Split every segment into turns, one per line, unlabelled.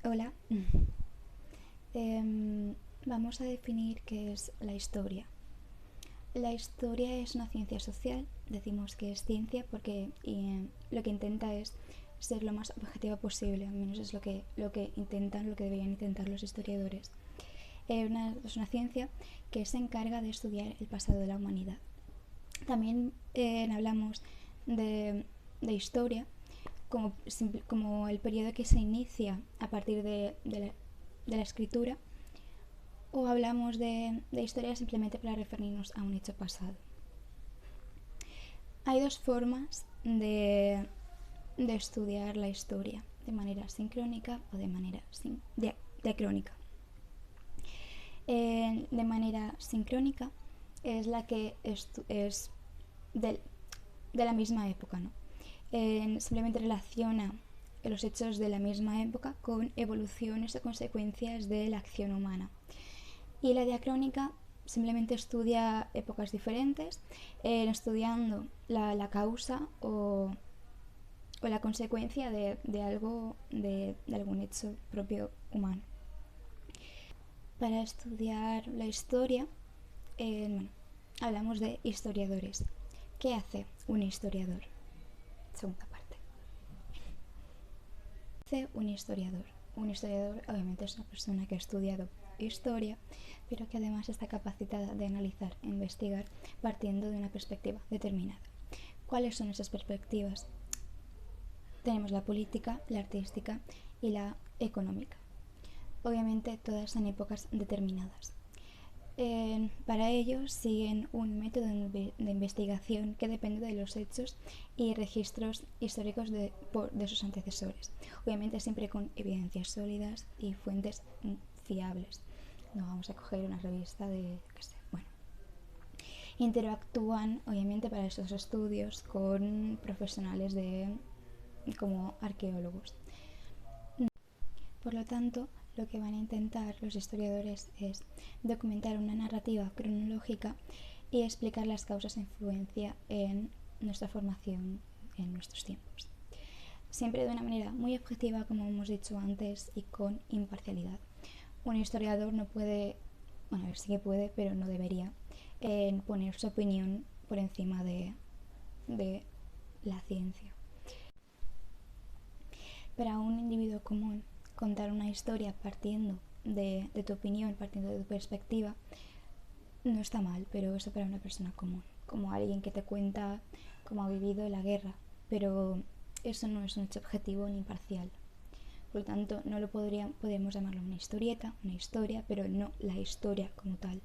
Hola. Vamos a definir qué es la historia. La historia es una ciencia social. Decimos que es ciencia porque lo que intenta es ser lo más objetiva posible, al menos es lo que intentan, lo que deberían intentar los historiadores. Es una ciencia que se encarga de estudiar el pasado de la humanidad. También hablamos de historia como el periodo que se inicia a partir de la escritura, o hablamos de historia simplemente para referirnos a un hecho pasado. Hay dos formas de estudiar la historia, de manera sincrónica o de manera diacrónica. De manera sincrónica es la que es de la misma época, ¿no? Simplemente relaciona los hechos de la misma época con evoluciones o consecuencias de la acción humana. Y la diacrónica simplemente estudia épocas diferentes, estudiando la causa o la consecuencia de algún hecho propio humano. Para estudiar la historia, hablamos de historiadores. ¿Qué hace un historiador? Segunda parte. ¿Qué hace un historiador? Un historiador obviamente es una persona que ha estudiado historia, pero que además está capacitada de analizar e investigar partiendo de una perspectiva determinada. ¿Cuáles son esas perspectivas? Tenemos la política, la artística y la económica. Obviamente todas en épocas determinadas. Para ello siguen un método de investigación que depende de los hechos y registros históricos de sus antecesores. Obviamente siempre con evidencias sólidas y fuentes fiables. No vamos a coger una revista de, qué sé, bueno. Interactúan obviamente para esos estudios con profesionales como arqueólogos. Por lo tanto, lo que van a intentar los historiadores es documentar una narrativa cronológica y explicar las causas de influencia en nuestra formación en nuestros tiempos. Siempre de una manera muy objetiva, como hemos dicho antes, y con imparcialidad. Un historiador no puede, bueno, a ver, sí que puede, pero no debería poner su opinión por encima de la ciencia. Para un individuo común, contar una historia partiendo de tu opinión, partiendo de tu perspectiva, no está mal, pero eso para una persona común, como alguien que te cuenta cómo ha vivido la guerra, pero eso no es un hecho objetivo ni imparcial. Por lo tanto, no lo podríamos llamarlo una historieta, una historia, pero no la historia como tal.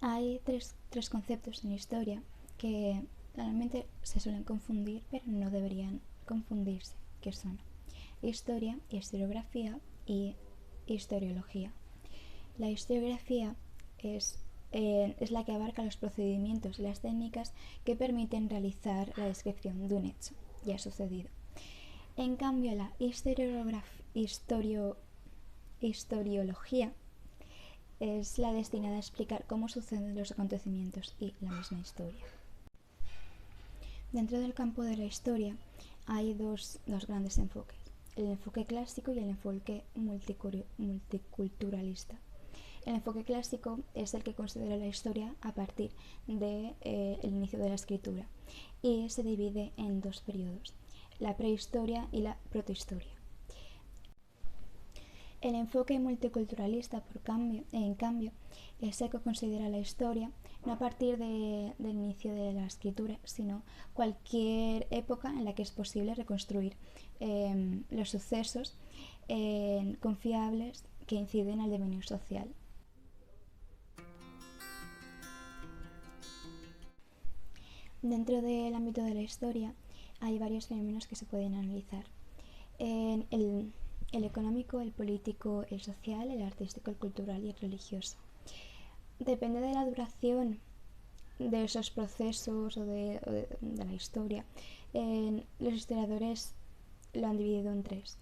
Hay tres conceptos en historia que realmente se suelen confundir, pero no deberían confundirse, que son historia, historiografía y historiología. La historiografía es la que abarca los procedimientos y las técnicas que permiten realizar la descripción de un hecho ya sucedido. En cambio, la historiología es la destinada a explicar cómo suceden los acontecimientos y la misma historia. Dentro del campo de la historia hay dos grandes enfoques: el enfoque clásico y el enfoque multiculturalista. El enfoque clásico es el que considera la historia a partir del inicio de la escritura y se divide en dos periodos: la prehistoria y la protohistoria. El enfoque multiculturalista, en cambio, es el que considera la historia no a partir del inicio de la escritura, sino cualquier época en la que es posible reconstruir los sucesos confiables que inciden al devenir social. Dentro del ámbito de la historia hay varios fenómenos que se pueden analizar: el económico, el político, el social, el artístico, el cultural y el religioso. Depende de la duración de esos procesos o de la historia, los historiadores lo han dividido en tres: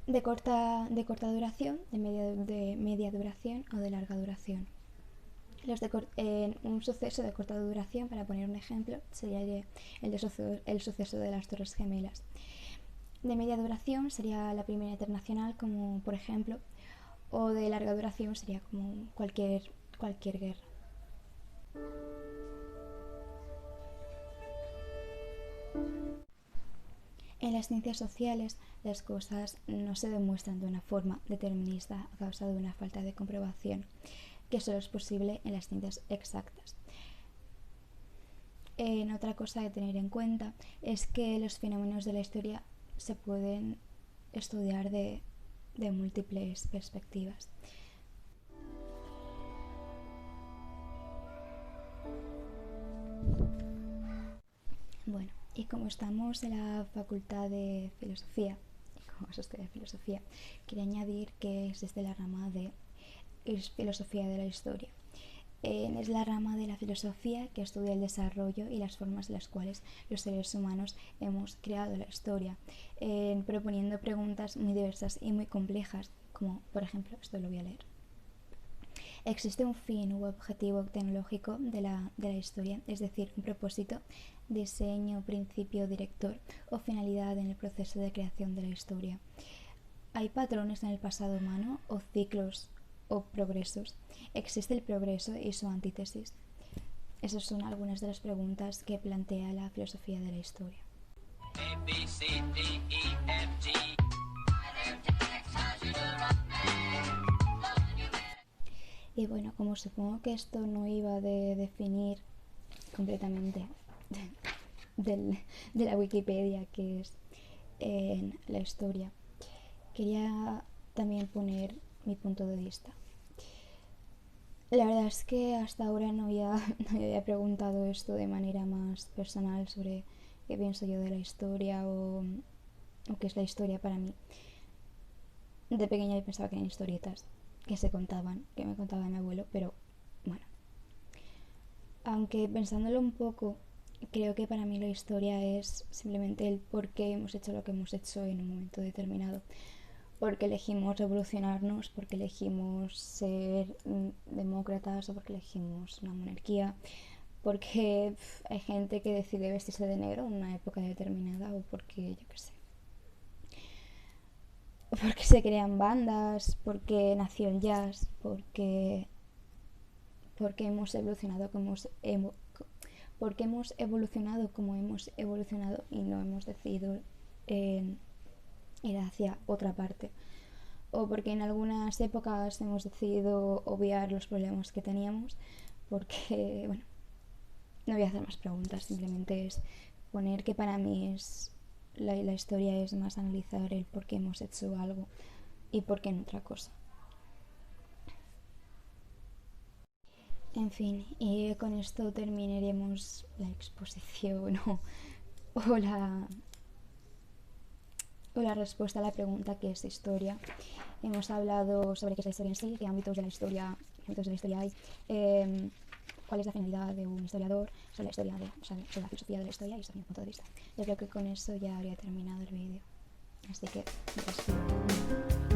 de corta duración, de media duración o de larga duración. Un suceso de corta duración, para poner un ejemplo, sería el suceso de las Torres Gemelas. De media duración sería la Primera Internacional, como por ejemplo, o de larga duración sería como cualquier guerra. En las ciencias sociales, las cosas no se demuestran de una forma determinista a causa de una falta de comprobación, que solo es posible en las ciencias exactas. Otra cosa a tener en cuenta es que los fenómenos de la historia se pueden estudiar de múltiples perspectivas. Bueno, y como estamos en la Facultad de Filosofía, y como se estudia filosofía, quería añadir que es desde la rama de filosofía de la historia. Es la rama de la filosofía que estudia el desarrollo y las formas en las cuales los seres humanos hemos creado la historia, proponiendo preguntas muy diversas y muy complejas, como por ejemplo, esto lo voy a leer. ¿Existe un fin u objetivo tecnológico de la historia, es decir, un propósito, diseño, principio director o finalidad en el proceso de creación de la historia? ¿Hay patrones en el pasado humano o ciclos o progresos? ¿Existe el progreso y su antítesis? Esas son algunas de las preguntas que plantea la filosofía de la historia. A, B, C, D, E, F, G. Y bueno, como supongo que esto no iba de definir completamente de la Wikipedia, que es la historia, quería también poner mi punto de vista. La verdad es que hasta ahora no había preguntado esto de manera más personal sobre qué pienso yo de la historia o qué es la historia para mí. De pequeña yo pensaba que eran historietas que me contaba mi abuelo, pero bueno. Aunque pensándolo un poco, creo que para mí la historia es simplemente el por qué hemos hecho lo que hemos hecho en un momento determinado. Porque elegimos revolucionarnos, porque elegimos ser demócratas o porque elegimos una monarquía, porque hay gente que decide vestirse de negro en una época determinada o porque, yo qué sé, porque se crean bandas, porque nació el jazz, porque hemos evolucionado porque hemos evolucionado como hemos evolucionado y no hemos decidido ir hacia otra parte, o porque en algunas épocas hemos decidido obviar los problemas que teníamos, porque, bueno, no voy a hacer más preguntas, simplemente es poner que para mí es la historia es más analizar el por qué hemos hecho algo y por qué en otra cosa. En fin, y con esto terminaremos la exposición o la respuesta a la pregunta ¿qué es historia? Hemos hablado sobre qué es la historia en sí, qué ámbitos de la historia hay, cuál es la finalidad de un historiador, sobre la historia sobre la filosofía de la historia y sobre mi punto de vista. Yo creo que con eso ya habría terminado el vídeo. Así que me despido.